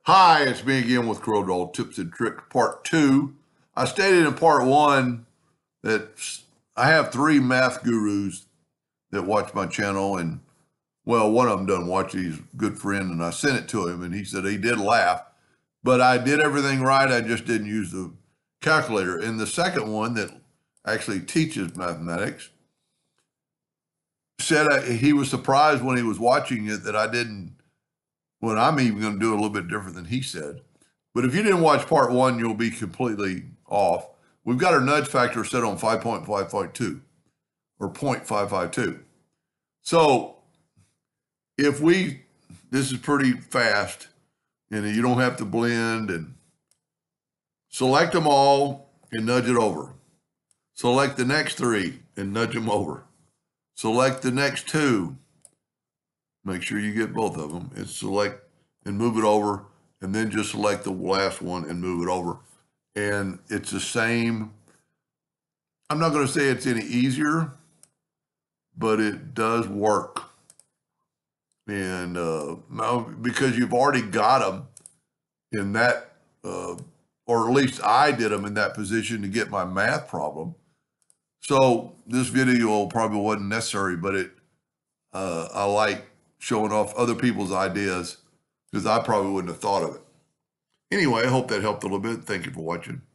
Hi, it's me again with Corel Tips and Tricks Part 2. I stated in Part 1 that I have 3 math gurus that watch my channel, and well, one of them doesn't watch. He's a good friend, and I sent it to him, and he said he did laugh, but I did everything right. I just didn't use the calculator. And the second one that actually teaches mathematics said he was surprised when he was watching it that I didn't. Well, I'm even going to do it a little bit different than he said. But if you didn't watch Part 1, you'll be completely off. We've got our nudge factor set on 5.552 or 0.552. So this is pretty fast, and you don't have to blend, and select them all and nudge it over. Select the next 3 and nudge them over. Select the next 2. Make sure you get both of them and select and move it over, and then just select the last one and move it over. And it's the same. I'm not going to say it's any easier, but it does work. And because you've already got them in that, or at least I did them in that position to get my math problem. So this video probably wasn't necessary, but I like showing off other people's ideas because I probably wouldn't have thought of it. Anyway, I hope that helped a little bit. Thank you for watching.